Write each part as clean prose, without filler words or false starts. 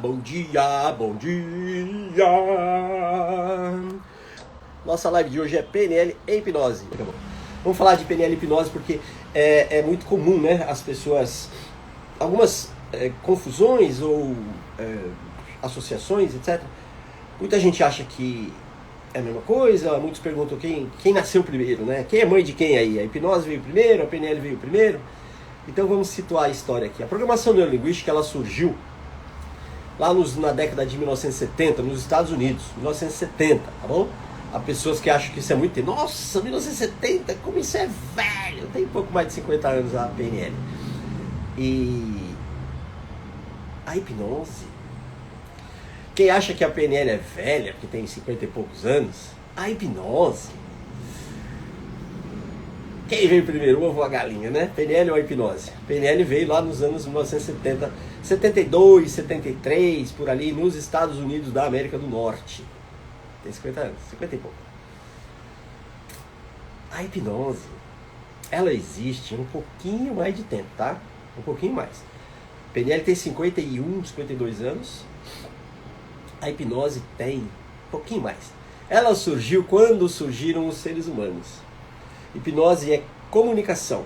Bom dia, bom dia. Nossa live de hoje é PNL e hipnose. Vamos falar de PNL e hipnose porque é muito comum, né? As pessoas, algumas confusões ou associações, etc. Muita gente acha que é a mesma coisa, muitos perguntam quem nasceu primeiro, né? Quem é mãe de quem aí? A hipnose veio primeiro, a PNL veio primeiro? Então vamos situar a história aqui. A programação neurolinguística, ela surgiu lá na década de 1970, nos Estados Unidos, 1970, tá bom? Há pessoas que acham que isso é muito tempo. Nossa, 1970, como isso é velho! Tem pouco mais de 50 anos a PNL. E a hipnose, quem acha que a PNL é velha, que tem 50 e poucos anos, a hipnose, quem veio primeiro, o ovo ou a galinha, né? PNL ou a hipnose? PNL veio lá nos anos 1970, 72, 73, por ali, nos Estados Unidos da América do Norte. Tem 50 anos, 50 e pouco. A hipnose, ela existe um pouquinho mais de tempo, tá? Um pouquinho mais. PNL tem 51, 52 anos. A hipnose tem um pouquinho mais. Ela surgiu quando surgiram os seres humanos. Hipnose é comunicação.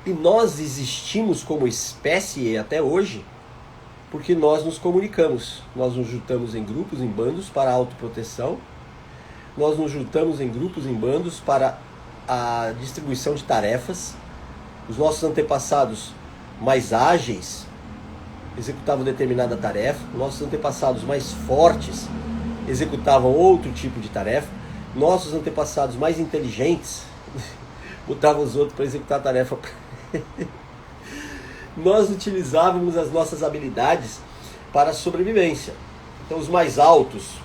E nós existimos como espécie até hoje porque nós nos comunicamos. Nós nos juntamos em grupos, em bandos para a autoproteção. Nós nos juntamos em grupos, em bandos para a distribuição de tarefas. Os nossos antepassados mais ágeis executavam determinada tarefa. Nossos antepassados mais fortes executavam outro tipo de tarefa. Nossos antepassados mais inteligentes botavam os outros para executar a tarefa. Nós utilizávamos as nossas habilidades para a sobrevivência. Então os mais altos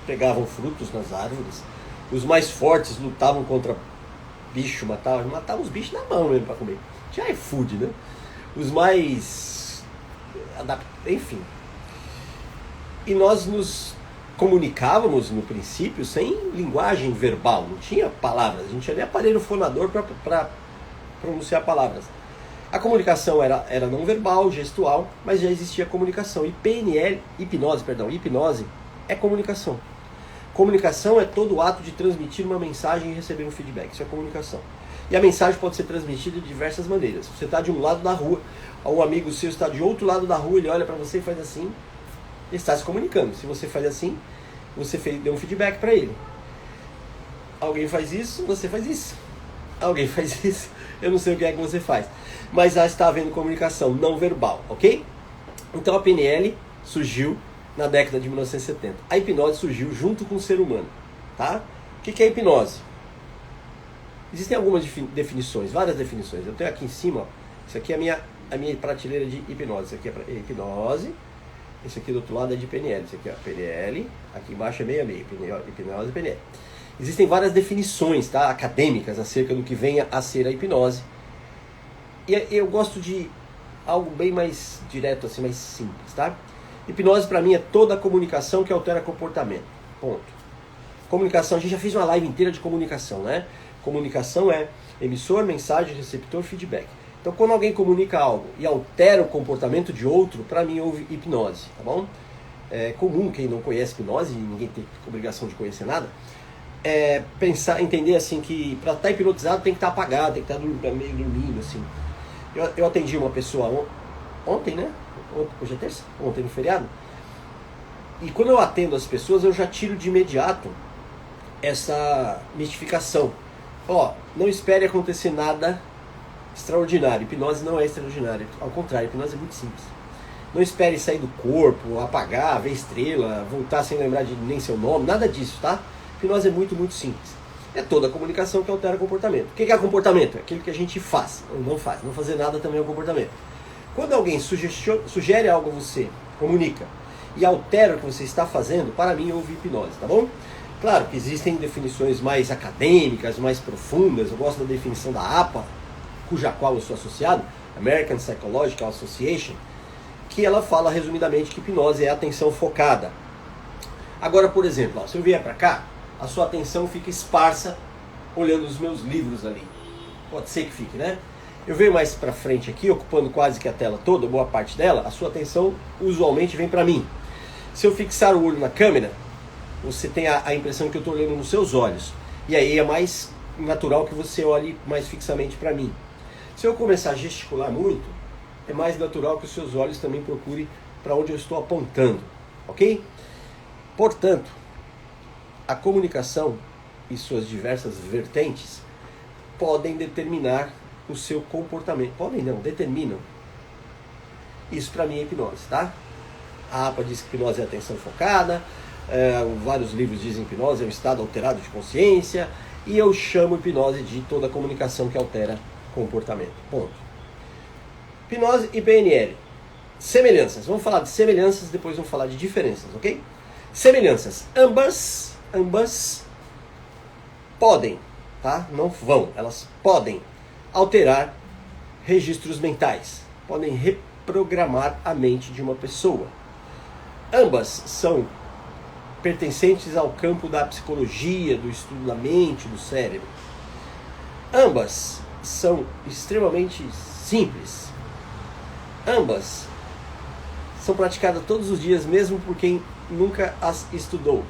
pegavam frutos nas árvores, os mais fortes lutavam contra bicho, matavam os bichos na mão mesmo para comer. Tinha iFood, né? Os mais... enfim. E nós nos comunicávamos no princípio sem linguagem verbal, não tinha palavras, a gente tinha nem aparelho fonador para pronunciar palavras. A comunicação era não verbal, gestual, mas já existia comunicação. E hipnose é comunicação. Comunicação é todo o ato de transmitir uma mensagem e receber um feedback, isso é comunicação. E a mensagem pode ser transmitida de diversas maneiras. Você está de um lado da rua, um amigo seu está de outro lado da rua, ele olha para você e faz assim, ele está se comunicando. Se você faz assim, você deu um feedback para ele. Alguém faz isso, você faz isso. Alguém faz isso, eu não sei o que é que você faz. Mas já está havendo comunicação não verbal, ok? Então a PNL surgiu na década de 1970. A hipnose surgiu junto com o ser humano, tá? O que é hipnose? Existem algumas definições, várias definições. Eu tenho aqui em cima, ó, isso aqui é a minha prateleira de hipnose. Isso aqui é hipnose. Esse aqui do outro lado é de PNL. Esse aqui é PNL. Aqui embaixo é meio a meio. Hipnose e PNL. Existem várias definições, tá, acadêmicas acerca do que venha a ser a hipnose. E eu gosto de algo bem mais direto, assim, mais simples, tá? Hipnose para mim é toda a comunicação que altera comportamento. Ponto. Comunicação, a gente já fez uma live inteira de comunicação, né? Comunicação é emissor, mensagem, receptor, feedback. Então quando alguém comunica algo e altera o comportamento de outro, para mim houve hipnose, tá bom? É comum, quem não conhece hipnose, ninguém tem obrigação de conhecer nada, entender assim que para estar hipnotizado tem que estar apagado, tem que estar meio dormindo, assim. Eu atendi uma pessoa ontem, né? Hoje é terça? Ontem no feriado. E quando eu atendo as pessoas, eu já tiro de imediato essa mistificação. Não espere acontecer nada extraordinário. Hipnose não é extraordinária. Ao contrário, hipnose é muito simples. Não espere sair do corpo, apagar, ver estrela, voltar sem lembrar de nem seu nome, nada disso, tá? Hipnose é muito, muito simples. É toda a comunicação que altera o comportamento. O que é comportamento? É aquilo que a gente faz ou não faz. Não fazer nada também é um comportamento. Quando alguém sugere algo a você, comunica, e altera o que você está fazendo, para mim houve hipnose, tá bom? Claro que existem definições mais acadêmicas, mais profundas. Eu gosto da definição da APA, cuja qual eu sou associado, American Psychological Association, que ela fala resumidamente que hipnose é atenção focada. Agora, por exemplo, se eu vier para cá, a sua atenção fica esparsa olhando os meus livros ali. Pode ser que fique, né? Eu venho mais para frente aqui, ocupando quase que a tela toda, boa parte dela, a sua atenção usualmente vem para mim. Se eu fixar o olho na câmera, você tem a impressão que eu estou olhando nos seus olhos. E aí é mais natural que você olhe mais fixamente para mim. Se eu começar a gesticular muito, é mais natural que os seus olhos também procurem para onde eu estou apontando, ok? Portanto, a comunicação e suas diversas vertentes podem determinar o seu comportamento. Podem não, determinam. Isso para mim é hipnose, tá? A APA diz que hipnose é atenção focada, vários livros dizem que hipnose é um estado alterado de consciência, e eu chamo hipnose de toda a comunicação que altera comportamento. Ponto. Hipnose e PNL. Semelhanças. Vamos falar de semelhanças, depois vamos falar de diferenças, ok? Semelhanças. Ambas podem, tá? Não vão, elas podem alterar registros mentais. Podem reprogramar a mente de uma pessoa. Ambas são pertencentes ao campo da psicologia, do estudo da mente, do cérebro. Ambas são extremamente simples. Ambas são praticadas todos os dias, mesmo por quem nunca as estudou.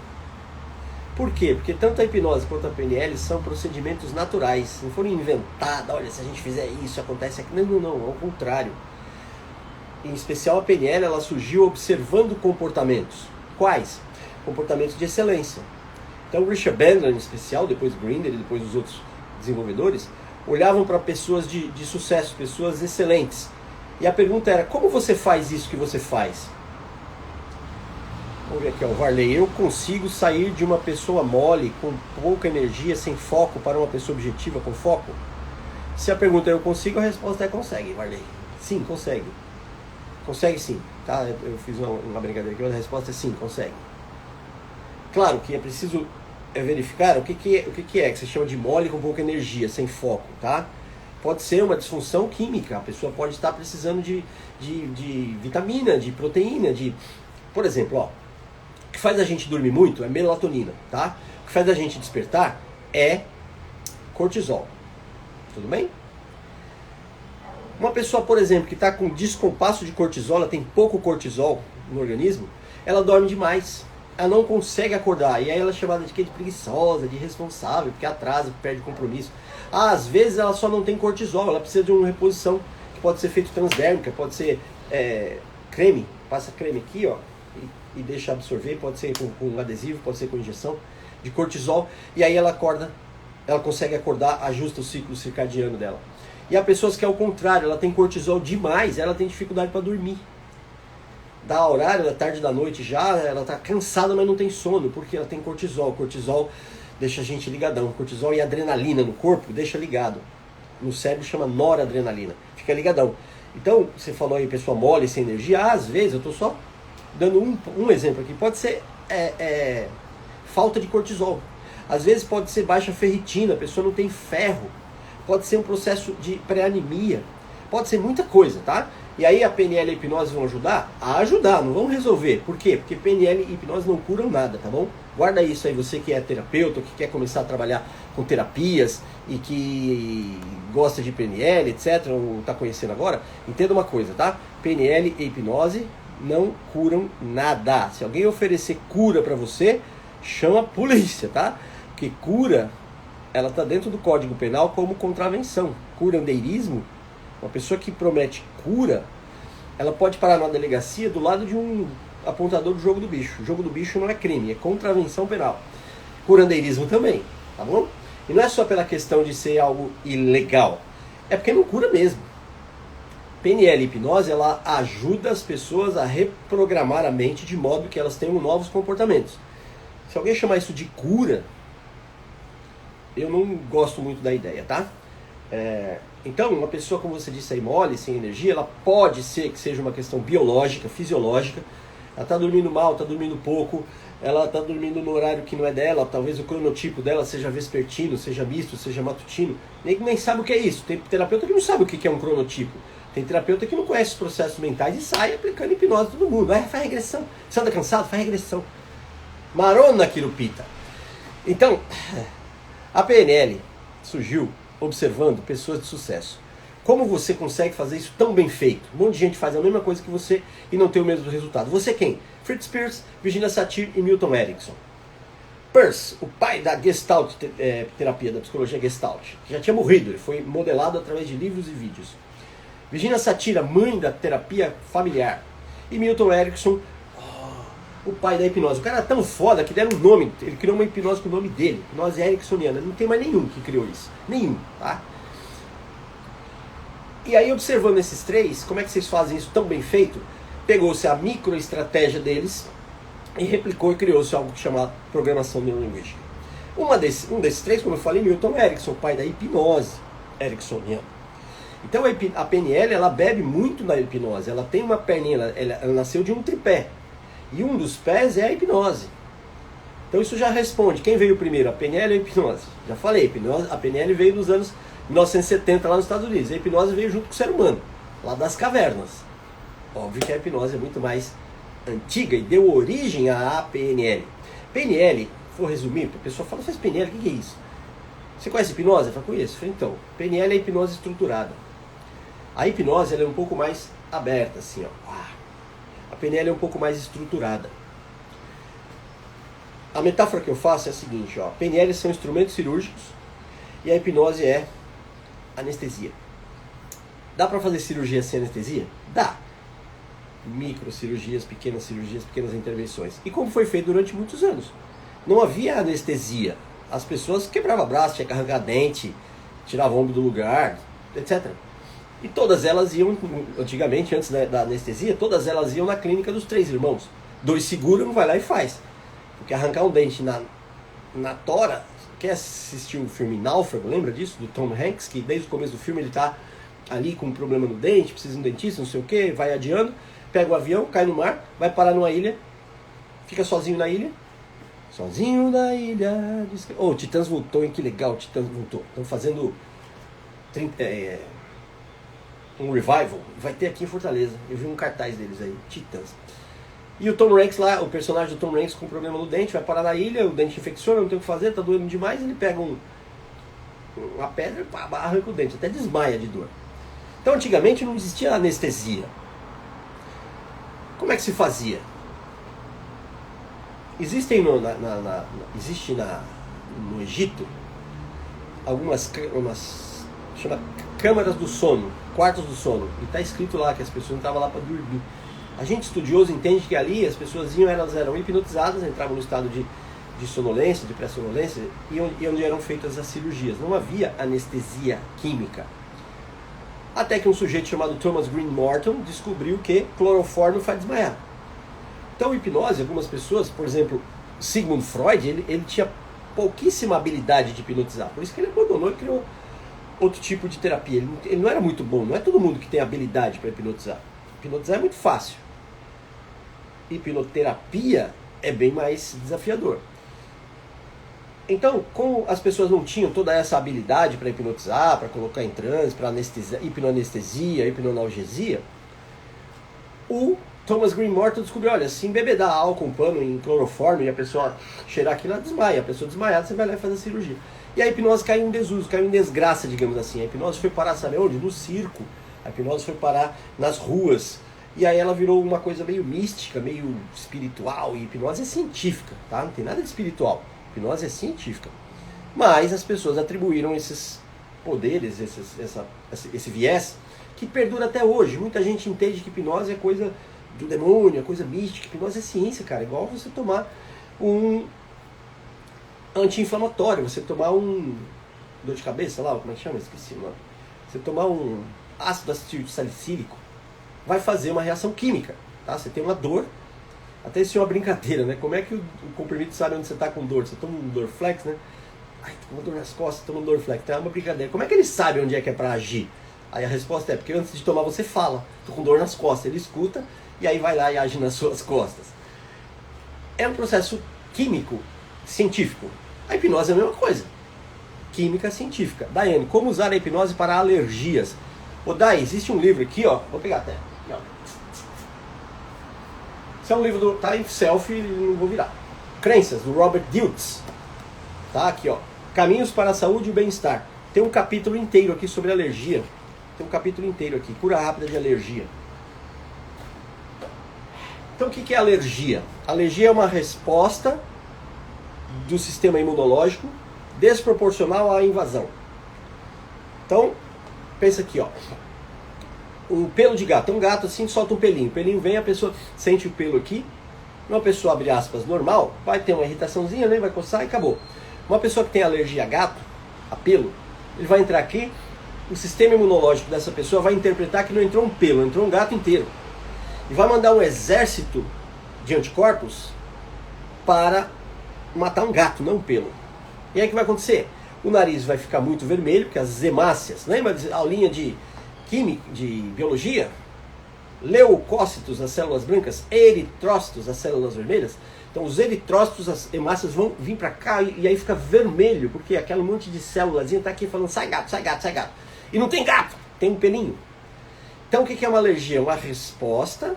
Por quê? Porque tanto a hipnose quanto a PNL são procedimentos naturais, não foram inventados. Olha, se a gente fizer isso, acontece aqui. Não, ao contrário. Em especial a PNL, ela surgiu observando comportamentos. Quais? Comportamentos de excelência. Então o Richard Bandler, em especial, depois Grinder e depois os outros desenvolvedores, olhavam para pessoas de sucesso, pessoas excelentes. E a pergunta era, como você faz isso que você faz? Vamos ver aqui, ó, o Varley. Eu consigo sair de uma pessoa mole, com pouca energia, sem foco, para uma pessoa objetiva, com foco? Se a pergunta é eu consigo, a resposta é consegue, Varley. Sim, consegue. Consegue sim, tá? Eu fiz uma brincadeira aqui, mas a resposta é sim, consegue. Claro que é preciso verificar o que é que se chama de mole com pouca energia, sem foco, tá? Pode ser uma disfunção química, a pessoa pode estar precisando de vitamina, de proteína, Por exemplo, ó, o que faz a gente dormir muito é melatonina, tá? O que faz a gente despertar é cortisol, tudo bem? Uma pessoa, por exemplo, que está com descompasso de cortisol, ela tem pouco cortisol no organismo, ela dorme demais. Ela não consegue acordar. E aí ela é chamada de preguiçosa, de irresponsável, porque atrasa, porque perde compromisso. Às vezes ela só não tem cortisol, ela precisa de uma reposição que pode ser feita transdérmica, pode ser creme, passa creme aqui, ó, e deixa absorver, pode ser com adesivo, pode ser com injeção de cortisol, e aí ela acorda, ela consegue acordar, ajusta o ciclo circadiano dela. E há pessoas que é o contrário, ela tem cortisol demais, ela tem dificuldade para dormir. Dá horário da tarde da noite já, ela está cansada, mas não tem sono, porque ela tem cortisol. Cortisol deixa a gente ligadão. Cortisol e adrenalina no corpo deixa ligado. No cérebro chama noradrenalina, fica ligadão. Então, você falou aí, pessoa mole, sem energia, às vezes, eu estou só dando um exemplo aqui, pode ser falta de cortisol. Às vezes pode ser baixa ferritina, a pessoa não tem ferro. Pode ser um processo de pré-anemia. Pode ser muita coisa, tá? E aí a PNL e a hipnose vão ajudar? A ajudar, não vão resolver. Por quê? Porque PNL e hipnose não curam nada, tá bom? Guarda isso aí, você que é terapeuta, que quer começar a trabalhar com terapias e que gosta de PNL, etc., ou está conhecendo agora, entenda uma coisa, tá? PNL e hipnose não curam nada. Se alguém oferecer cura para você, chama a polícia, tá? Porque cura, ela está dentro do Código Penal como contravenção. Curandeirismo, uma pessoa que promete cura, ela pode parar numa delegacia do lado de um apontador do jogo do bicho. O jogo do bicho não é crime, é contravenção penal. Curandeirismo também, tá bom? E não é só pela questão de ser algo ilegal, é porque não cura mesmo. PNL e hipnose, ela ajuda as pessoas a reprogramar a mente de modo que elas tenham novos comportamentos. Se alguém chamar isso de cura, eu não gosto muito da ideia, tá? Então, uma pessoa, como você disse aí, mole, sem energia, ela pode ser que seja uma questão biológica, fisiológica. Ela está dormindo mal, está dormindo pouco, ela está dormindo no horário que não é dela, talvez o cronotipo dela seja vespertino, seja misto, seja matutino. Nem sabe o que é isso. Tem terapeuta que não sabe o que é um cronotipo. Tem terapeuta que não conhece os processos mentais e sai aplicando hipnose a todo mundo. Faz regressão. Você anda cansado? Faz regressão. Marona quirupita. Então, a PNL surgiu observando pessoas de sucesso. Como você consegue fazer isso tão bem feito? Um monte de gente faz a mesma coisa que você e não tem o mesmo resultado. Você quem? Fritz Perls, Virginia Satir e Milton Erickson. Perls, o pai da Gestalt terapia, da psicologia Gestalt, já tinha morrido, ele foi modelado através de livros e vídeos. Virginia Satir, a mãe da terapia familiar. E Milton Erickson, o pai da hipnose. O cara é tão foda que deram um nome, ele criou uma hipnose com o nome dele, hipnose ericksoniana. Não tem mais nenhum que criou isso, nenhum, tá? E aí, observando esses três, como é que vocês fazem isso tão bem feito? Pegou-se a microestratégia deles e replicou e criou-se algo que chama programação neurolinguística. Um desses três, como eu falei, Milton Erickson, pai da hipnose ericksoniana. Então a PNL, ela bebe muito na hipnose. Ela tem uma perninha, ela nasceu de um tripé. E um dos pés é a hipnose. Então isso já responde. Quem veio primeiro, a PNL ou a hipnose? Já falei, a PNL veio dos anos 1970 lá nos Estados Unidos. A hipnose veio junto com o ser humano, lá das cavernas. Óbvio que a hipnose é muito mais antiga e deu origem à PNL. PNL, vou resumir, a pessoa fala, faz PNL, o que é isso? Você conhece hipnose? Eu falo, conheço. Então, PNL é hipnose estruturada. A hipnose ela é um pouco mais aberta, assim, ó. A PNL é um pouco mais estruturada. A metáfora que eu faço é a seguinte, ó. PNL são instrumentos cirúrgicos e a hipnose é anestesia. Dá para fazer cirurgia sem anestesia? Dá. Microcirurgias, pequenas intervenções. E como foi feito durante muitos anos. Não havia anestesia. As pessoas quebravam braço, tinha que arrancar dente, tiravam o ombro do lugar, etc. E todas elas iam, antigamente, antes da anestesia, todas elas iam na clínica dos três irmãos. Dois seguram, vai lá e faz. Porque arrancar um dente na tora, quer assistir o filme Náufrago, lembra disso? Do Tom Hanks, que desde o começo do filme ele tá ali com um problema no dente, precisa de um dentista, não sei o que, vai adiando, pega o avião, cai no mar, vai parar numa ilha, fica sozinho na ilha. Sozinho na ilha. Oh, o Titãs voltou, hein? Que legal, o Titãs voltou. Estão fazendo um revival. Vai ter aqui em Fortaleza. Eu vi um cartaz deles aí, Titãs. E o Tom Hanks lá, o personagem do Tom Hanks com problema no dente, vai parar na ilha, o dente infecciona, não tem o que fazer, tá doendo demais, ele pega uma pedra e arranca o dente, até desmaia de dor. Então antigamente não existia anestesia. Como é que se fazia? Existe no Egito algumas chama câmaras do sono, quartos do sono, e está escrito lá que as pessoas não estavam lá para dormir. A gente estudioso entende que ali as pessoas elas eram hipnotizadas, entravam no estado de sonolência, de pré-sonolência, e onde eram feitas as cirurgias. Não havia anestesia química. Até que um sujeito chamado Thomas Green Morton descobriu que cloroformo faz desmaiar. Então, hipnose, algumas pessoas, por exemplo, Sigmund Freud, ele tinha pouquíssima habilidade de hipnotizar. Por isso que ele abandonou e criou outro tipo de terapia. Ele não era muito bom, não é todo mundo que tem habilidade para hipnotizar. Hipnotizar é muito fácil. Hipnoterapia é bem mais desafiador. Então, como as pessoas não tinham toda essa habilidade para hipnotizar, para colocar em transe, para hipnoanestesia, hipnoanalgesia, o Thomas Green Morton descobriu, olha, se embebedar álcool, um pano em cloroformo e a pessoa cheirar aquilo, ela desmaia. A pessoa desmaiada, você vai lá e faz a cirurgia. E a hipnose caiu em desuso, caiu em desgraça, digamos assim. A hipnose foi parar, sabe onde? No circo. A hipnose foi parar nas ruas. E aí ela virou uma coisa meio mística, meio espiritual. E hipnose é científica, tá? Não tem nada de espiritual. Hipnose é científica. Mas as pessoas atribuíram esses poderes, esse viés, que perdura até hoje. Muita gente entende que hipnose é coisa do demônio, é coisa mística. Hipnose é ciência, cara. É igual você tomar um anti-inflamatório, você tomar um dor de cabeça lá, como é que chama? Esqueci o nome. Você tomar um ácido salicílico, vai fazer uma reação química, tá? Você tem uma dor, até isso é uma brincadeira, né? Como é que o comprimido sabe onde você está com dor? Você toma um Dorflex, né? Ai, tô com uma dor nas costas, toma um Dorflex. Então é uma brincadeira. Como é que ele sabe onde é que é para agir? Aí a resposta é, porque antes de tomar você fala, tô com dor nas costas. Ele escuta e aí vai lá e age nas suas costas. É um processo químico, científico. A hipnose é a mesma coisa. Química científica. Daiane, como usar a hipnose para alergias? Ô Dai, existe um livro aqui, ó. Vou pegar até. Aqui, ó. Esse é um livro tá em selfie, não vou virar. Crenças, do Robert Dilts. Tá aqui, ó. Caminhos para a saúde e o bem-estar. Tem um capítulo inteiro aqui sobre alergia. Tem um capítulo inteiro aqui, cura rápida de alergia. Então o que é alergia? Alergia é uma resposta do sistema imunológico desproporcional à invasão. Então, pensa aqui, ó. Um pelo de gato. Um gato assim solta um pelinho. O pelinho vem, a pessoa sente o pelo aqui. Uma pessoa, abre aspas, normal, vai ter uma irritaçãozinha, né? Vai coçar e acabou. Uma pessoa que tem alergia a gato, a pelo, ele vai entrar aqui, o sistema imunológico dessa pessoa vai interpretar que não entrou um pelo, entrou um gato inteiro. E vai mandar um exército de anticorpos para matar um gato, não um pelo. E aí o que vai acontecer? O nariz vai ficar muito vermelho, porque as hemácias, lembra a aulinha de química, de biologia? Leucócitos, as células brancas, eritrócitos, as células vermelhas. Então os eritrócitos, as hemácias vão vir para cá e aí fica vermelho, porque aquele monte de célulazinha está aqui falando sai gato, sai gato, sai gato. E não tem gato, tem um pelinho. Então o que é uma alergia? Uma resposta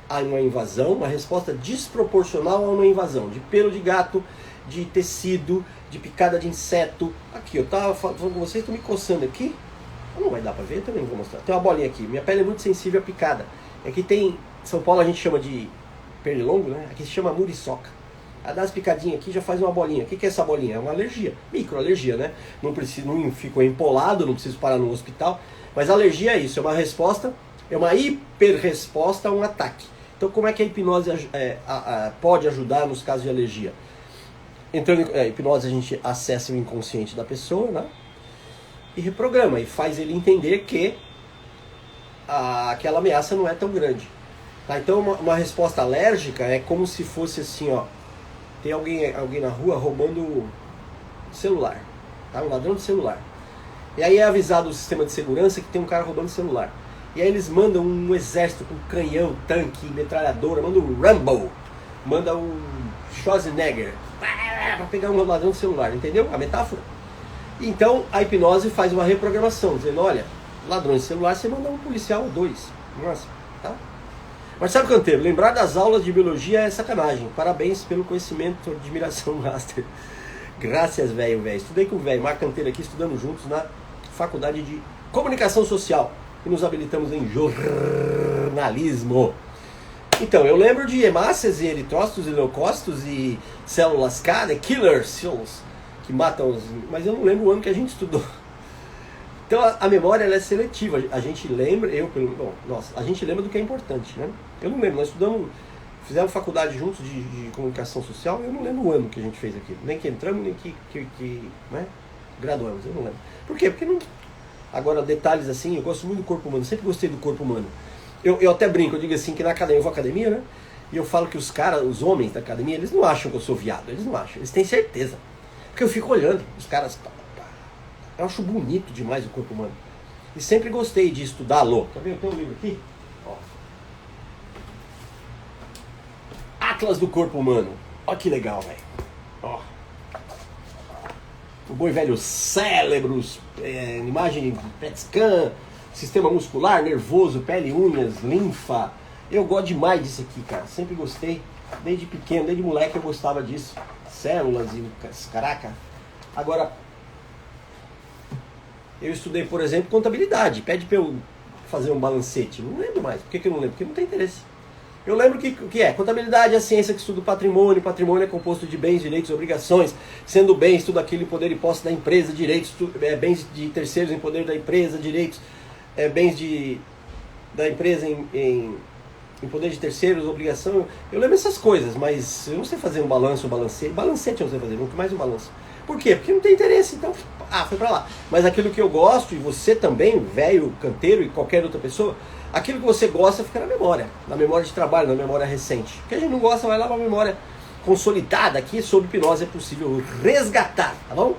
a uma invasão, uma resposta desproporcional a uma invasão, de pelo de gato, de tecido, de picada de inseto. Aqui, eu estava falando com vocês, estou me coçando aqui. Não vai dar para ver, também não vou mostrar. Tem uma bolinha aqui, minha pele é muito sensível à picada. Aqui tem, em São Paulo a gente chama de pernilongo, né? Aqui se chama muriçoca. A dá as picadinhas aqui já faz uma bolinha. O que é essa bolinha? É uma alergia, microalergia, né? Não ficou empolado, não preciso parar no hospital. Mas alergia é isso, é uma resposta, é uma hiperresposta a um ataque. Então como é que a hipnose pode ajudar nos casos de alergia? Entrando em hipnose a gente acessa o inconsciente da pessoa, né? E reprograma, e faz ele entender que aquela ameaça não é tão grande. Tá? Então uma resposta alérgica é como se fosse assim, ó, tem alguém na rua roubando celular, tá? Um ladrão de celular. E aí é avisado o sistema de segurança que tem um cara roubando celular. E aí eles mandam um exército com canhão, tanque, metralhadora, mandam um Rambo, manda um Schwarzenegger para pegar um ladrão de celular, entendeu? A metáfora? Então a hipnose faz uma reprogramação, dizendo, olha, ladrões de celular você manda um policial ou dois, no máximo, tá? Marcelo Canteiro, lembrar das aulas de biologia é sacanagem. Parabéns pelo conhecimento, admiração, master. Graças, velho. Estudei com o velho Marco Canteiro aqui, estudamos juntos na Faculdade de Comunicação Social. E nos habilitamos em jornalismo. Então, eu lembro de hemácias e eritrócitos e leucócitos e células K, killer cells, que matam os... Mas eu não lembro o ano que a gente estudou. Então a memória ela é seletiva. A gente lembra, a gente lembra do que é importante, né? Eu não lembro, nós fizemos faculdade juntos de comunicação social, eu não lembro o ano que a gente fez aquilo. Nem que entramos, nem que né? Graduamos, eu não lembro. Por quê? Porque não... Agora, detalhes assim, eu gosto muito do corpo humano, sempre gostei do corpo humano. Eu até brinco, eu digo assim, que na academia, eu vou à academia, né? E eu falo que os homens da academia, eles não acham que eu sou viado, eles não acham, eles têm certeza. Porque eu fico olhando, os caras... Eu acho bonito demais o corpo humano. E sempre gostei de estudá-lo. Quer ver? Eu tenho um livro aqui. Ó. Atlas do Corpo Humano. Olha que legal, velho. Ó. O bom e velho cérebros, imagem PET scan, sistema muscular, nervoso, pele, unhas, linfa. Eu gosto demais disso aqui, cara. Sempre gostei. Desde pequeno, desde moleque eu gostava disso. Células e caraca. Agora... Eu estudei, por exemplo, contabilidade. Pede para eu fazer um balancete. Não lembro mais. Por que eu não lembro? Porque não tem interesse. Eu lembro que é. Contabilidade é a ciência que estuda o patrimônio. Patrimônio é composto de bens, direitos e obrigações. Sendo bens, tudo aquilo em poder e posse da empresa. Direitos, bens de terceiros em poder da empresa. Direitos, bens da empresa em poder de terceiros, obrigação. Eu lembro essas coisas, mas eu não sei fazer um balanço, um balancete. Balancete eu não sei fazer, muito mais um balanço. Por quê? Porque não tem interesse, então... foi pra lá. Mas aquilo que eu gosto, e você também, velho, canteiro e qualquer outra pessoa, aquilo que você gosta fica na memória de trabalho, na memória recente. O que a gente não gosta vai lá pra memória consolidada. Aqui, sob hipnose, é possível resgatar, tá bom?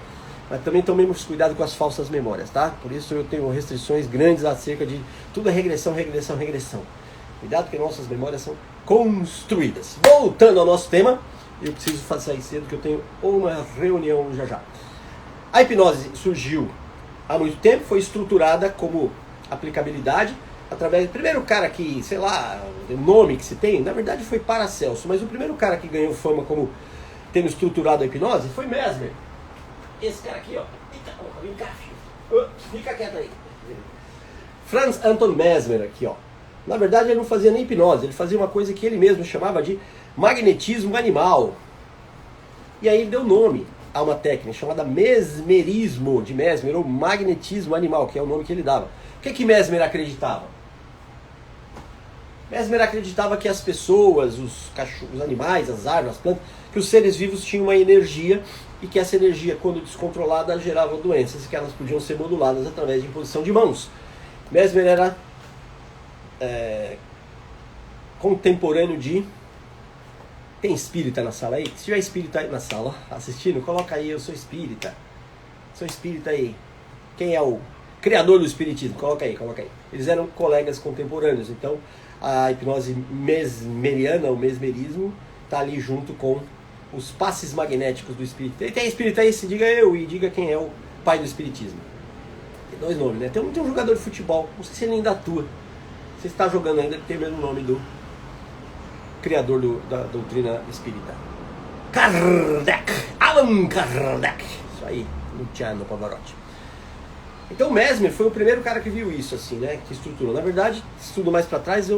Mas também tomemos cuidado com as falsas memórias, tá? Por isso eu tenho restrições grandes acerca de tudo é regressão. Cuidado que nossas memórias são construídas. Voltando ao nosso tema, eu preciso sair cedo que eu tenho uma reunião já. A hipnose surgiu há muito tempo, foi estruturada como aplicabilidade através do primeiro cara que, sei lá, o nome que se tem, na verdade foi Paracelso, mas o primeiro cara que ganhou fama como tendo estruturado a hipnose foi Mesmer. Esse cara aqui, ó. Eita, vem cá, filho. Fica quieto aí. Franz Anton Mesmer aqui, ó. Na verdade ele não fazia nem hipnose, ele fazia uma coisa que ele mesmo chamava de magnetismo animal. E aí ele deu nome a uma técnica chamada mesmerismo de Mesmer, ou magnetismo animal, que é o nome que ele dava. O que Mesmer acreditava? Mesmer acreditava que as pessoas, os cachorros, os animais, as árvores, as plantas, que os seres vivos tinham uma energia e que essa energia, quando descontrolada, gerava doenças e que elas podiam ser moduladas através de imposição de mãos. Mesmer era contemporâneo de... Tem espírita na sala aí? Se tiver espírita aí na sala assistindo, coloca aí, eu sou espírita. Sou espírita aí. Quem é o criador do espiritismo? Coloca aí, coloca aí. Eles eram colegas contemporâneos, então a hipnose mesmeriana, o mesmerismo, está ali junto com os passes magnéticos do espírito. E tem espírita aí? Se diga eu e diga quem é o pai do espiritismo. Tem dois nomes, né? Tem um jogador de futebol, não sei se ele ainda atua. Se está jogando ainda, ele tem o mesmo nome do criador da doutrina espírita. Kardec! Allan Kardec! Isso aí, Luciano Pavarotti. Então Mesmer foi o primeiro cara que viu isso, assim, né? Que estruturou. Na verdade, estudo mais para trás,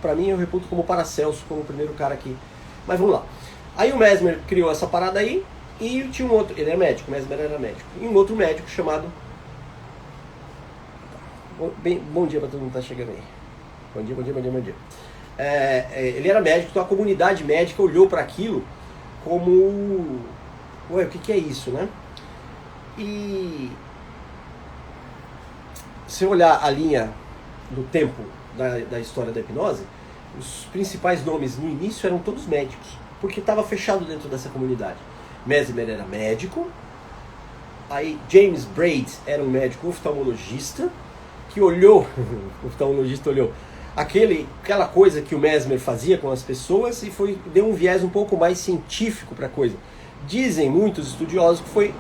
para mim eu reputo como Paracelso, como o primeiro cara que... Mas vamos lá. Aí o Mesmer criou essa parada aí, e tinha um outro... Ele é médico, Mesmer era médico. E um outro médico chamado... Bom dia para todo mundo que tá chegando aí. Bom dia, bom dia, bom dia, bom dia. Ele era médico, então a comunidade médica olhou para aquilo como... Ué, o que é isso, né? E... Se olhar a linha do tempo da história da hipnose, os principais nomes no início eram todos médicos, porque estava fechado dentro dessa comunidade. Mesmer era médico, aí James Braid era um médico oftalmologista, que olhou, o oftalmologista olhou, aquela coisa que o Mesmer fazia com as pessoas e deu um viés um pouco mais científico para a coisa. Dizem muitos estudiosos que foi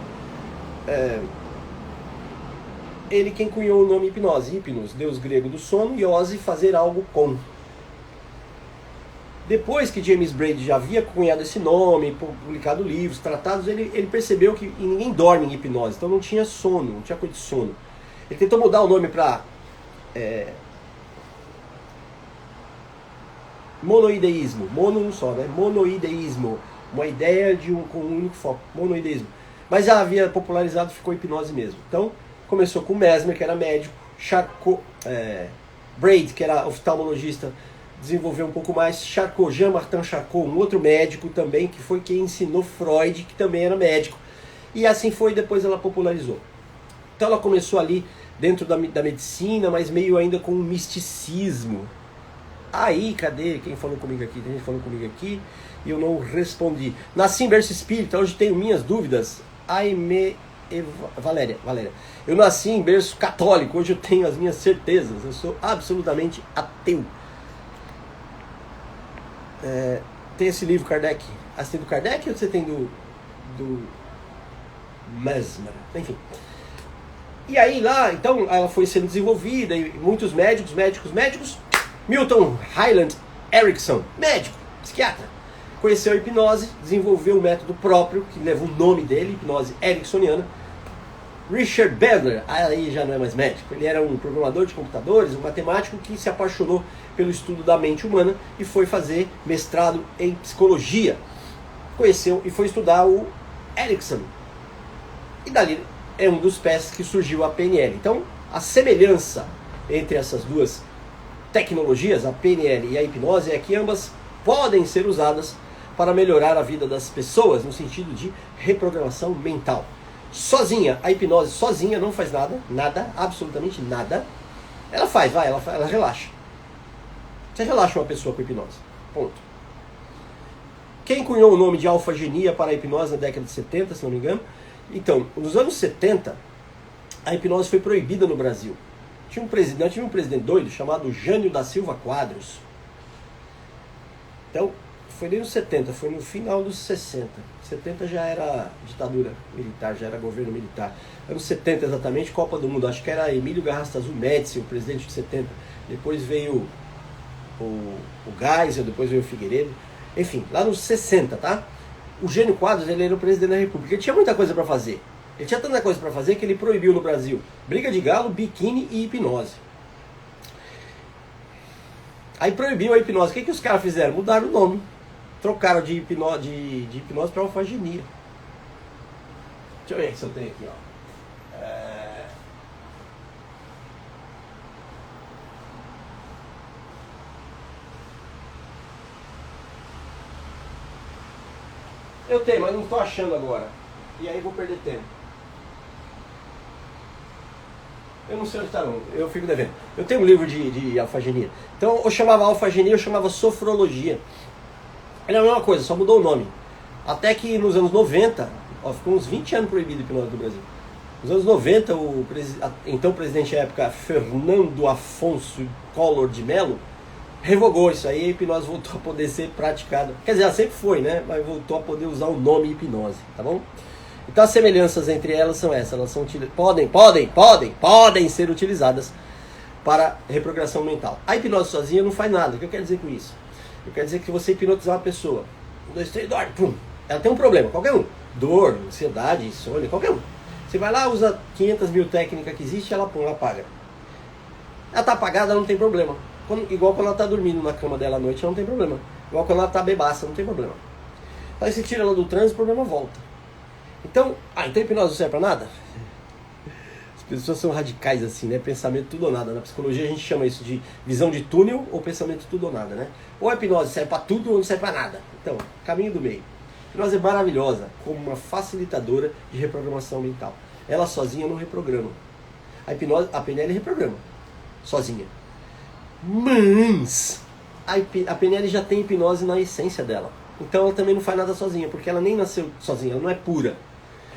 ele quem cunhou o nome hipnose. Hipnos, deus grego do sono, e ose, fazer algo com. Depois que James Braid já havia cunhado esse nome, publicado livros, tratados, ele percebeu que ninguém dorme em hipnose, então não tinha sono, não tinha coisa de sono. Ele tentou mudar o nome para monoideísmo, mono um só, né? Monoideísmo, uma ideia com um único foco, monoideísmo. Mas já havia popularizado, ficou hipnose mesmo. Então começou com Mesmer, que era médico, Braid, que era oftalmologista, desenvolveu um pouco mais, Jean-Martin Charcot, um outro médico também, que foi quem ensinou Freud, que também era médico. E assim foi, depois ela popularizou. Então ela começou ali dentro da medicina, mas meio ainda com um misticismo. Aí, cadê? Quem falou comigo aqui? Tem gente falando comigo aqui e eu não respondi. Nasci em berço espírita, hoje tenho minhas dúvidas. Valéria. Eu nasci em berço católico, hoje eu tenho as minhas certezas. Eu sou absolutamente ateu. Tem esse livro, Kardec. Você tem do Kardec ou você tem do Mesmer? Enfim. E aí lá, então, ela foi sendo desenvolvida, e muitos médicos, Milton Hyland Erickson, médico, psiquiatra, conheceu a hipnose, desenvolveu um método próprio, que leva o nome dele, hipnose ericksoniana. Richard Bandler, aí já não é mais médico, ele era um programador de computadores, um matemático que se apaixonou pelo estudo da mente humana e foi fazer mestrado em psicologia. Conheceu e foi estudar o Erickson. E dali é um dos pés que surgiu a PNL. Então, a semelhança entre essas duas tecnologias, a PNL e a hipnose, é que ambas podem ser usadas para melhorar a vida das pessoas, no sentido de reprogramação mental. Sozinha, a hipnose sozinha não faz nada, absolutamente nada. Ela faz, ela relaxa. Você relaxa uma pessoa com hipnose, ponto. Quem cunhou o nome de alfagenia para a hipnose na década de 70, se não me engano? Então, nos anos 70, a hipnose foi proibida no Brasil. Tinha um presidente doido chamado Jânio da Silva Quadros. Então, foi nem nos 70, foi no final dos 60. 70 já era ditadura militar, já era governo militar. Anos 70 exatamente, Copa do Mundo. Acho que era Emílio Garrastazu Médici, o presidente de 70. Depois veio o Geisel, depois veio o Figueiredo. Enfim, lá nos 60, tá? O Jânio Quadros, ele era o presidente da República. Ele tinha muita coisa para fazer. Ele tinha tanta coisa para fazer que ele proibiu no Brasil briga de galo, biquíni e hipnose. Aí proibiu a hipnose. O que os caras fizeram? Mudaram o nome. Trocaram de hipnose para alfagenia. Deixa eu ver se eu tenho aqui, ó. Eu tenho, mas não estou achando agora. E aí vou perder tempo. Eu não sei onde está, não. Eu fico devendo. Eu tenho um livro de alfagenia. Então eu chamava alfagenia, eu chamava sofrologia. Era a mesma coisa, só mudou o nome. Até que nos anos 90, ficou uns 20 anos proibido a hipnose no Brasil. Nos anos 90, então o presidente à época, Fernando Afonso Collor de Mello, revogou isso aí e a hipnose voltou a poder ser praticada. Quer dizer, ela sempre foi, né? Mas voltou a poder usar o nome hipnose, tá bom? Então as semelhanças entre elas são essas, elas são podem ser utilizadas para reprogramação mental. A hipnose sozinha não faz nada. O que eu quero dizer com isso? Eu quero dizer que você hipnotizar uma pessoa, 1, 2, 3, dorme, pum, ela tem um problema, qualquer um, dor, ansiedade, insônia, qualquer um. Você vai lá, usa 500 mil técnicas que existe, ela apaga. Ela está apagada, não tem problema. Igual quando ela está dormindo na cama dela à noite, não tem problema. Igual quando ela está bebaça, não tem problema. Aí você tira ela do trânsito, o problema volta. Então a hipnose não serve para nada? As pessoas são radicais assim, né? Pensamento tudo ou nada. Na psicologia a gente chama isso de visão de túnel ou pensamento tudo ou nada, né? Ou a hipnose serve para tudo ou não serve para nada. Então, caminho do meio. A hipnose é maravilhosa como uma facilitadora de reprogramação mental. Ela sozinha não reprograma. A PNL reprograma, sozinha. Mas a PNL já tem hipnose na essência dela. Então ela também não faz nada sozinha, porque ela nem nasceu sozinha, ela não é pura.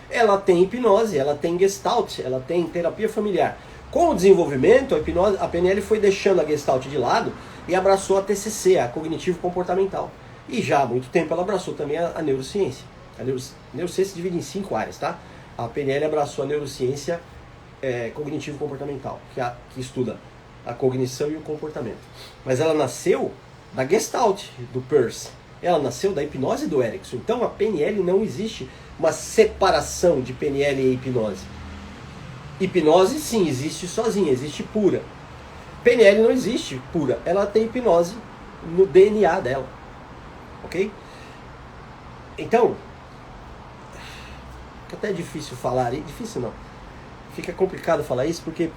Ela tem hipnose, ela tem gestalt, ela tem terapia familiar. Com o desenvolvimento, a PNL foi deixando a gestalt de lado e abraçou a TCC, a cognitivo-comportamental. E já há muito tempo ela abraçou também a neurociência. A neurociência se divide em 5 áreas, tá? A PNL abraçou a neurociência cognitivo-comportamental, que estuda a cognição e o comportamento. Mas ela nasceu da Gestalt, do Peirce. Ela nasceu da hipnose do Erickson. Então a PNL não existe uma separação de PNL e hipnose. Hipnose sim, existe sozinha, existe pura. PNL não existe pura, ela tem hipnose no DNA dela. Ok? Então, até é difícil falar, difícil não. Fica complicado falar isso porque...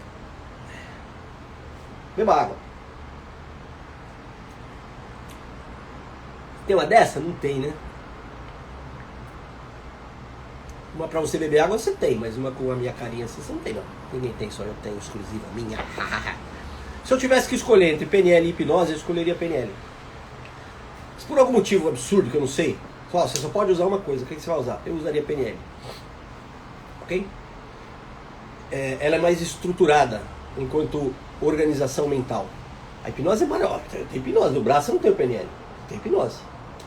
Beba água. Tem uma dessa? Não tem, né? Uma pra você beber água você tem, mas uma com a minha carinha assim você não tem, não. Ninguém tem, só eu tenho, exclusiva minha. Se eu tivesse que escolher entre PNL e hipnose, eu escolheria PNL. Se por algum motivo absurdo que eu não sei, você só pode usar uma coisa, o que você vai usar? Eu usaria PNL. Ok? Ela é mais estruturada enquanto organização mental. A hipnose é maior. Tem hipnose no braço, eu não tenho PNL. Tem hipnose.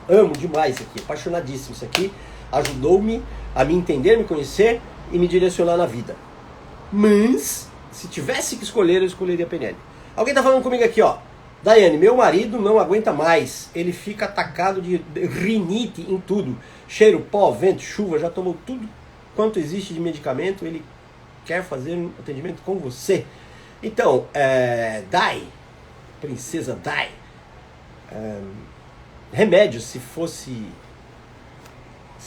Amo demais isso aqui, apaixonadíssimo. Isso aqui ajudou-me a me entender, me conhecer e me direcionar na vida. Mas, se tivesse que escolher, eu escolheria PNL. Alguém tá falando comigo aqui, ó. Daiane, meu marido não aguenta mais. Ele fica atacado de rinite em tudo. Cheiro, pó, vento, chuva, já tomou tudo quanto existe de medicamento. Ele quer fazer um atendimento com você. Então, Dai, princesa Dai, remédio, se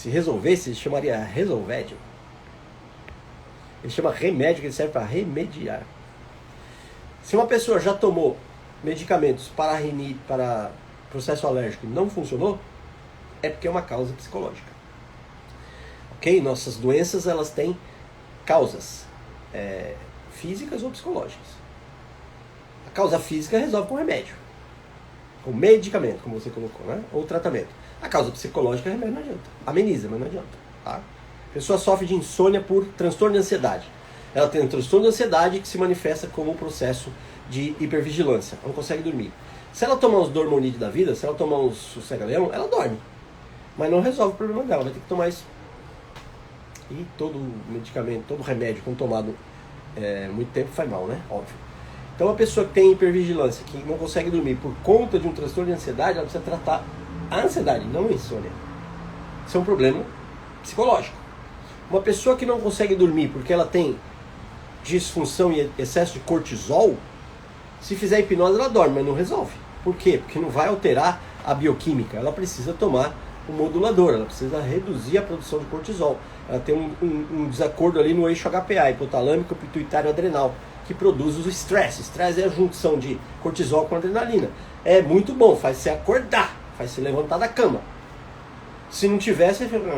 resolvesse, ele chamaria resolvédio. Ele chama remédio, que ele serve para remediar. Se uma pessoa já tomou medicamentos para rinite, para processo alérgico e não funcionou, é porque é uma causa psicológica. Ok? Nossas doenças, elas têm causas físicas ou psicológicas. A causa física resolve com remédio, com medicamento, como você colocou, né? Ou tratamento. A causa psicológica, remédio não adianta. Ameniza, mas não adianta. Tá? A pessoa sofre de insônia por transtorno de ansiedade. Ela tem um transtorno de ansiedade que se manifesta como um processo de hipervigilância. Ela não consegue dormir. Se ela tomar uns Dormonide da vida, se ela tomar uns Sossega-Leão, ela dorme. Mas não resolve o problema dela. Vai ter que tomar isso. E todo medicamento, todo remédio, quando tomado muito tempo, faz mal, né? Óbvio. Então, a pessoa que tem hipervigilância, que não consegue dormir por conta de um transtorno de ansiedade, ela precisa tratar a ansiedade, não a insônia. Isso é um problema psicológico. Uma pessoa que não consegue dormir porque ela tem disfunção e excesso de cortisol, se fizer hipnose ela dorme, mas não resolve. Por quê? Porque não vai alterar a bioquímica. Ela precisa tomar um modulador, ela precisa reduzir a produção de cortisol. Ela tem um desacordo ali no eixo HPA, hipotalâmico, pituitário, adrenal, que produz o estresse. Estresse é a junção de cortisol com adrenalina. É muito bom, faz você acordar, faz você levantar da cama. Se não tivesse, você fica...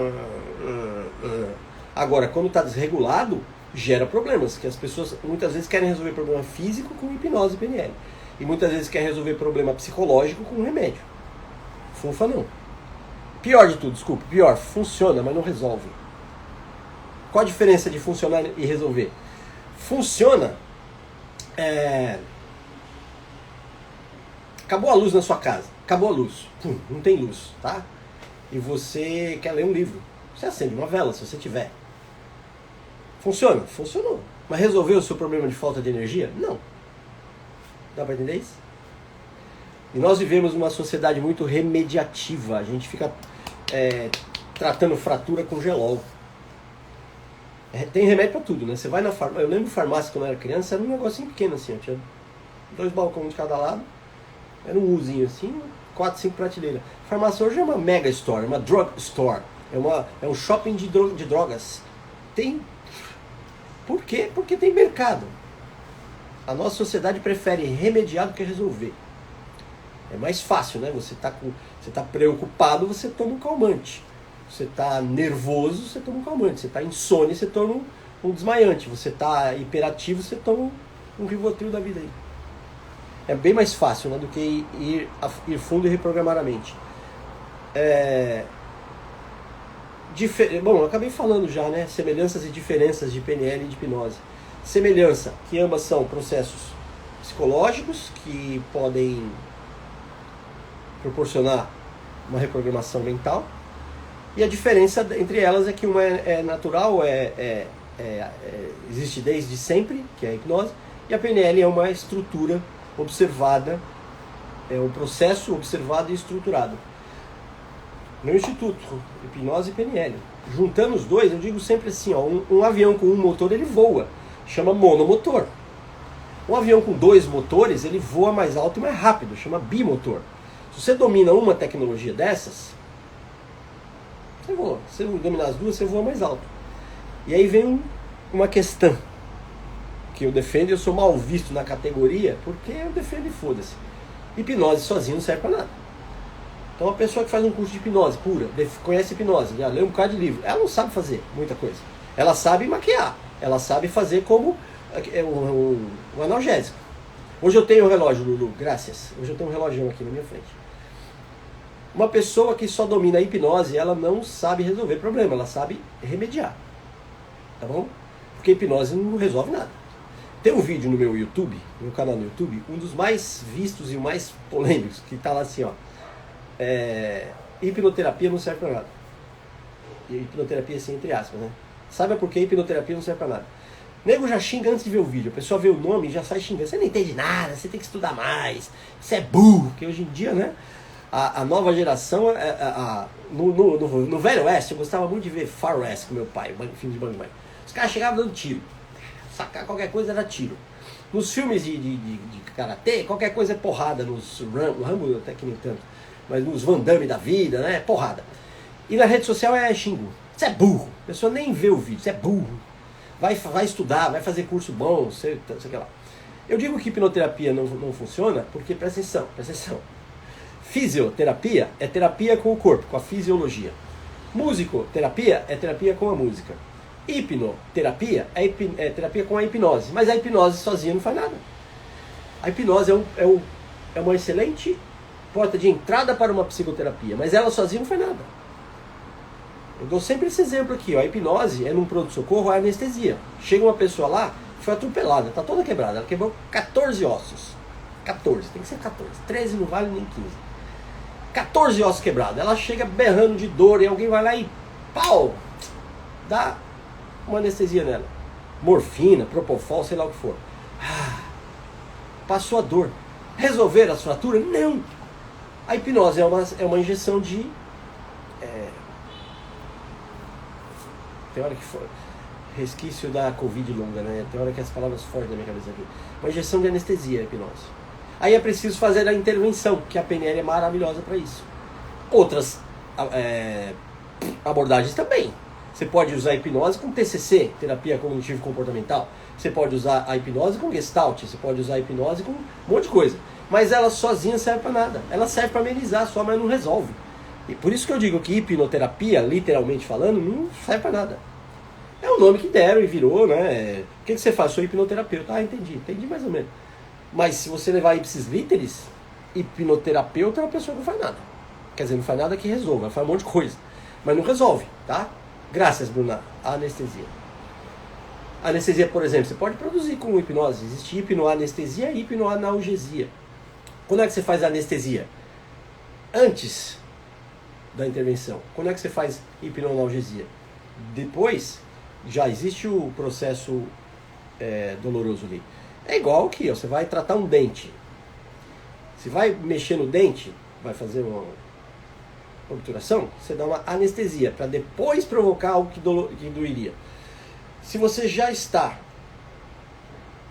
Agora, quando está desregulado, gera problemas, que as pessoas muitas vezes querem resolver problema físico com hipnose e PNL. E muitas vezes querem resolver problema psicológico com remédio. Funfa não. Pior de tudo, desculpa, pior, funciona, mas não resolve. Qual a diferença de funcionar e resolver? Funciona, acabou a luz na sua casa, acabou a luz, não tem luz, tá? E você quer ler um livro, você acende uma vela se você tiver. Funciona? Funcionou. Mas resolveu o seu problema de falta de energia? Não. Dá pra entender isso? E nós vivemos numa sociedade muito remediativa. A gente fica tratando fratura com gelol. Tem remédio pra tudo, né? Você vai na farmácia. Eu lembro de farmácia quando eu era criança, era um negocinho pequeno assim. Eu tinha 2 balcões de cada lado. Era um Uzinho assim, 4, 5 prateleiras. Farmácia hoje é uma mega store, uma drug store. É um shopping de drogas. Tem... Por quê? Porque tem mercado. A nossa sociedade prefere remediar do que resolver. É mais fácil, né? Você tá preocupado, você toma um calmante. Você está nervoso, você toma um calmante. Você está insônia, você toma um desmaiante. Você está hiperativo, você toma um Rivotril da vida aí. É bem mais fácil, né, do que ir fundo e reprogramar a mente. Bom, eu acabei falando já, né? Semelhanças e diferenças de PNL e de hipnose. Semelhança, que ambas são processos psicológicos que podem proporcionar uma reprogramação mental. E a diferença entre elas é que uma é natural, existe desde sempre, que é a hipnose, e a PNL é uma estrutura observada, é um processo observado e estruturado. No Instituto, hipnose e PNL. Juntando os dois, eu digo sempre assim, ó, um avião com um motor ele voa, chama monomotor. Um avião com 2 motores ele voa mais alto e mais rápido, chama bimotor. Se você domina uma tecnologia dessas, você voa. Se você dominar as duas, você voa mais alto. E aí vem uma questão que eu defendo, eu sou mal visto na categoria, porque eu defendo e foda-se. Hipnose sozinho não serve pra nada. Então uma pessoa que faz um curso de hipnose pura, conhece hipnose, já lê um bocado de livro, ela não sabe fazer muita coisa. Ela sabe maquiar, ela sabe fazer como um analgésico. Hoje eu tenho um relógio, Lulu, graças. Hoje eu tenho um relógio aqui na minha frente. Uma pessoa que só domina a hipnose, ela não sabe resolver problema, ela sabe remediar. Tá bom? Porque a hipnose não resolve nada. Tem um vídeo no meu YouTube, no meu canal no YouTube, um dos mais vistos e o mais polêmicos, que tá lá assim, ó. Hipnoterapia não serve pra nada. E hipnoterapia assim, entre aspas, né? Sabe por que hipnoterapia não serve pra nada? O nego já xinga antes de ver o vídeo. A pessoa vê o nome e já sai xingando. Você não entende nada, você tem que estudar mais. Você é burro. Porque hoje em dia, né? A nova geração, no Velho Oeste, eu gostava muito de ver Far West com meu pai, filme de Bang Bang. Os caras chegavam dando tiro. Sacar qualquer coisa era tiro. Nos filmes de karatê, qualquer coisa é porrada. Nos Rambo até que nem tanto. Mas nos Van Damme da vida, né? É porrada. E na rede social é xingo. Você é burro. A pessoa nem vê o vídeo. Você é burro. Vai estudar, vai fazer curso bom, sei lá. Eu digo que hipnoterapia não funciona porque, presta atenção. Fisioterapia é terapia com o corpo, com a fisiologia. Musicoterapia é terapia com a música. Hipnoterapia é terapia com a hipnose. Mas a hipnose sozinha não faz nada. A hipnose é uma excelente porta de entrada para uma psicoterapia, mas ela sozinha não faz nada. Eu dou sempre esse exemplo aqui, ó. A hipnose é num pronto-socorro, a anestesia. Chega uma pessoa lá, foi atropelada, tá toda quebrada, ela quebrou 14 ossos. 14, tem que ser 14. 13 não vale nem 15. 14 ossos quebrados. Ela chega berrando de dor e alguém vai lá e pau! Dá uma anestesia nela. Morfina, propofol, sei lá o que for. Passou a dor. Resolver as fraturas? Não! A hipnose é uma injeção de... Tem hora que for... Resquício da Covid longa, né? Tem hora que as palavras fogem da minha cabeça aqui. Uma injeção de anestesia, a hipnose. Aí é preciso fazer a intervenção, que a PNL é maravilhosa para isso. Outras abordagens também. Você pode usar a hipnose com TCC, terapia cognitivo-comportamental. Você pode usar a hipnose com Gestalt. Você pode usar a hipnose com um monte de coisa. Mas ela sozinha não serve para nada. Ela serve para amenizar só, mas não resolve. E por isso que eu digo que hipnoterapia, literalmente falando, não serve para nada. É o nome que deram e virou, né? O que você faz? Sou hipnoterapeuta. Ah, entendi mais ou menos. Mas se você levar ipsis literis, hipnoterapeuta é uma pessoa que não faz nada. Quer dizer, não faz nada que resolva, faz um monte de coisa. Mas não resolve, tá? Graças, Bruna. A anestesia. A anestesia, por exemplo, você pode produzir com hipnose. Existe hipnoanestesia e hipnoanalgesia. Quando é que você faz a anestesia? Antes da intervenção. Quando é que você faz hipnoanalgesia? Depois, já existe o processo doloroso ali. É igual aqui, ó, você vai tratar um dente. Você vai mexer no dente, vai fazer uma obturação, você dá uma anestesia, para depois provocar algo que doeria. Se você já está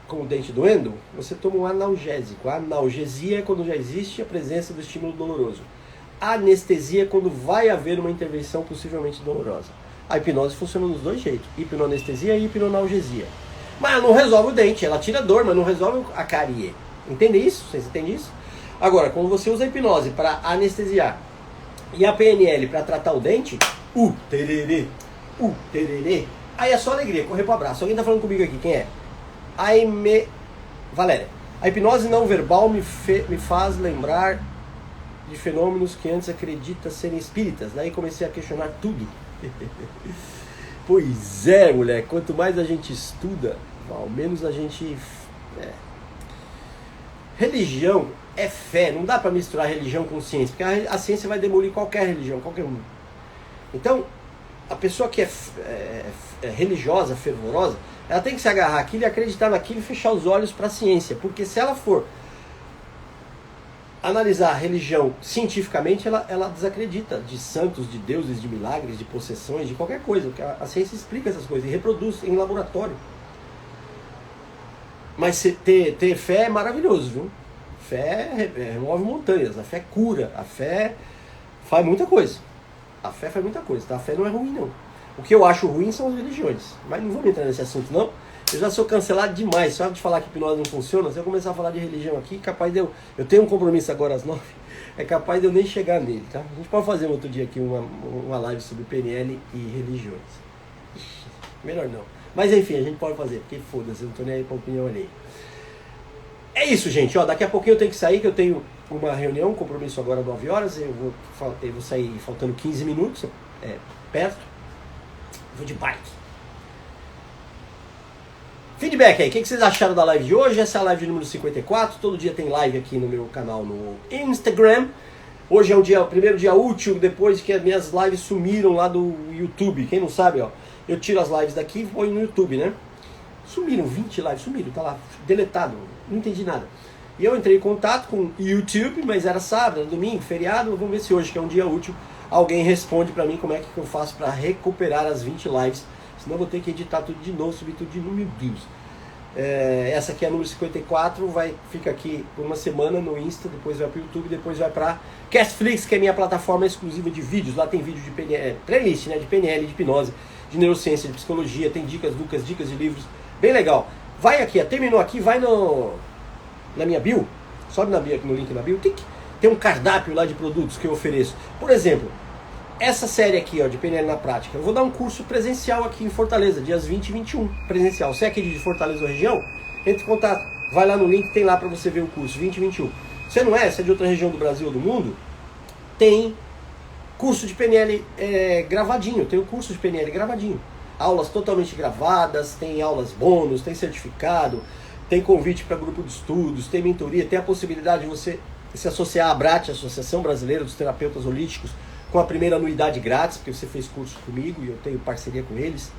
com o dente doendo, você toma um analgésico. A analgesia é quando já existe a presença do estímulo doloroso. A anestesia é quando vai haver uma intervenção possivelmente dolorosa. A hipnose funciona dos dois jeitos, hipnoanestesia e hipnoanalgesia. Mas não resolve o dente, ela tira a dor, mas não resolve a cárie. Entende isso? Vocês entendem isso? Agora, quando você usa a hipnose para anestesiar e a PNL para tratar o dente, tererê, aí é só alegria, correr pro abraço. Alguém tá falando comigo aqui, quem é? Valéria. A hipnose não verbal me faz lembrar de fenômenos que antes acredita serem espíritas. Daí comecei a questionar tudo. Pois é, mulher, quanto mais a gente estuda, ao menos a gente... Religião é fé, não dá para misturar religião com ciência, porque a ciência vai demolir qualquer religião, qualquer uma. Então, a pessoa que é religiosa, fervorosa, ela tem que se agarrar àquilo e acreditar naquilo e fechar os olhos para a ciência, porque se ela for analisar a religião cientificamente, ela desacredita de santos, de deuses, de milagres, de possessões, de qualquer coisa, porque a ciência explica essas coisas e reproduz em laboratório. Mas ter fé é maravilhoso, viu? Fé remove montanhas, a fé cura, a fé faz muita coisa. A fé faz muita coisa, tá? A fé não é ruim, não. O que eu acho ruim são as religiões. Mas não vamos entrar nesse assunto, não. Eu já sou cancelado demais. Só de falar que hipnose não funciona, se eu começar a falar de religião aqui, capaz de eu tenho um compromisso agora às 9, é capaz de eu nem chegar nele, tá? A gente pode fazer um outro dia aqui uma live sobre PNL e religiões. Ixi, melhor não. Mas enfim, a gente pode fazer, porque foda-se, eu não tô nem aí pra opinião alheia. É isso, gente. Ó, daqui a pouquinho eu tenho que sair, que eu tenho uma reunião, um compromisso agora às 9 horas. Eu vou sair faltando 15 minutos, perto. Vou de bike. Feedback aí, o que vocês acharam da live de hoje? Essa é a live de número 54. Todo dia tem live aqui no meu canal no Instagram. Hoje é o primeiro dia útil, depois que as minhas lives sumiram lá do YouTube. Quem não sabe, ó, eu tiro as lives daqui e ponho no YouTube, né? Sumiram 20 lives, tá lá, deletado, não entendi nada. E eu entrei em contato com o YouTube, mas era sábado, era domingo, feriado. Vamos ver se hoje, que é um dia útil, alguém responde pra mim como é que eu faço pra recuperar as 20 lives. Senão eu vou ter que editar tudo de novo, subir tudo de novo, meu Deus. Essa aqui é a número 54, fica aqui por uma semana no Insta, depois vai pro YouTube, depois vai pra Castflix, que é a minha plataforma exclusiva de vídeos. Lá tem vídeo de PNL, playlist, né, de PNL, de hipnose, de neurociência, de psicologia, tem dicas de livros, bem legal. Vai aqui, terminou aqui, vai na minha bio, sobe na bio, aqui no link na bio, tem um cardápio lá de produtos que eu ofereço. Por exemplo, essa série aqui, ó, de PNL na prática, eu vou dar um curso presencial aqui em Fortaleza, dias 20 e 21, presencial. Se é aqui de Fortaleza ou região, entre em contato, vai lá no link, tem lá pra você ver o curso, 20 e 21. Se não é, se é de outra região do Brasil ou do mundo, tem curso de PNL gravadinho, tem o curso de PNL gravadinho. Aulas totalmente gravadas, tem aulas bônus, tem certificado, tem convite para grupo de estudos, tem mentoria, tem a possibilidade de você se associar à ABRAT, Associação Brasileira dos Terapeutas Holísticos, com a primeira anuidade grátis, porque você fez curso comigo e eu tenho parceria com eles.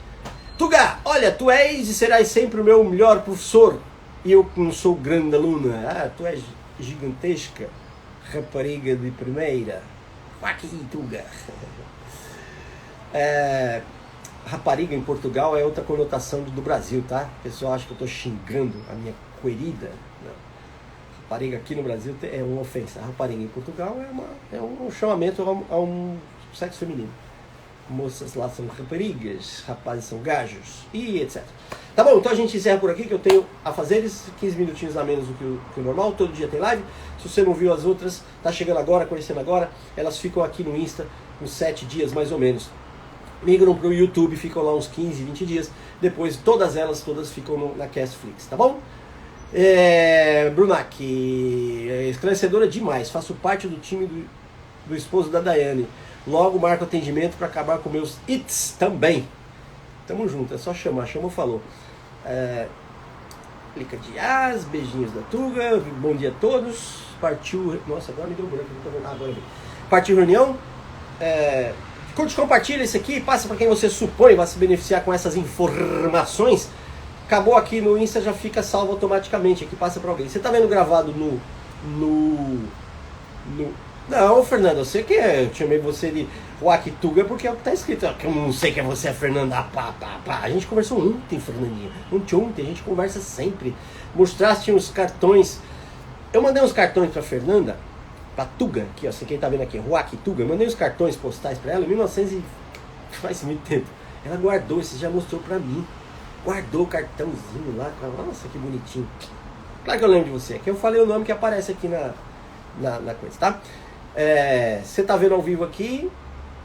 Tuga, olha, tu és e serás sempre o meu melhor professor, e eu não sou grande aluna. Ah, tu és gigantesca, rapariga de primeira. Aqui, Tuga. Rapariga em Portugal é outra conotação do Brasil, tá? O pessoal acha que eu tô xingando a minha querida. Não. Rapariga aqui no Brasil é uma ofensa. Rapariga em Portugal é um chamamento a um sexo feminino. Moças lá são raparigas, rapazes são gajos e etc. Tá bom, então a gente encerra por aqui, que eu tenho a fazeres 15 minutinhos a menos do que o normal. Todo dia tem live. Se você não viu as outras, tá chegando agora, conhecendo agora, elas ficam aqui no Insta uns 7 dias mais ou menos. Migram pro YouTube, ficam lá uns 15, 20 dias. Depois todas ficam na Castflix, tá bom? Brunac, esclarecedora demais. Faço parte do time do esposo da Daiane. Logo marco atendimento para acabar com meus its também. Tamo junto, é só chamar, chamou, falou. Clica de as, beijinhos da Tuga, bom dia a todos. Partiu. Nossa, agora me deu branco, não tô vendo. Agora vi. Partiu reunião. Curte, compartilha esse aqui, passa para quem você supõe vai se beneficiar com essas informações. Acabou aqui no Insta, já fica salvo automaticamente, aqui passa para alguém. Você tá vendo gravado Não, Fernando, eu sei que eu chamei você de Wakituga porque é o que tá escrito. Eu não sei que é você, Fernanda. A gente conversou ontem, Fernandinha. Ontem, a gente conversa sempre. Mostraste uns cartões. Eu mandei uns cartões pra Fernanda, pra Tuga, aqui, ó. Você quem tá vendo aqui, Wakituga. Eu mandei uns cartões postais pra ela em 1900 e... faz muito tempo. Ela guardou, você já mostrou pra mim. Guardou o cartãozinho lá. Nossa, que bonitinho. Claro que eu lembro de você. Aqui eu falei o nome que aparece aqui na coisa, tá? Você tá vendo ao vivo aqui,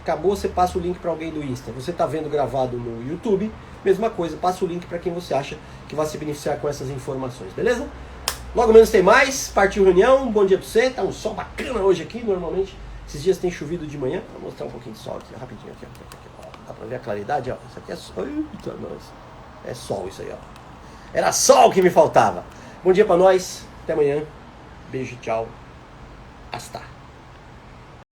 acabou, você passa o link para alguém do Insta. Você tá vendo gravado no YouTube, mesma coisa, passa o link para quem você acha que vai se beneficiar com essas informações, beleza? Logo menos tem mais, partiu reunião, bom dia pra você, tá um sol bacana hoje aqui, normalmente esses dias tem chovido de manhã. Vou mostrar um pouquinho de sol aqui, rapidinho, aqui, ó. Dá pra ver a claridade, ó, isso aqui é sol. Eita, nós. É sol isso aí, ó. Era sol que me faltava. Bom dia pra nós, até amanhã, beijo, tchau, hasta.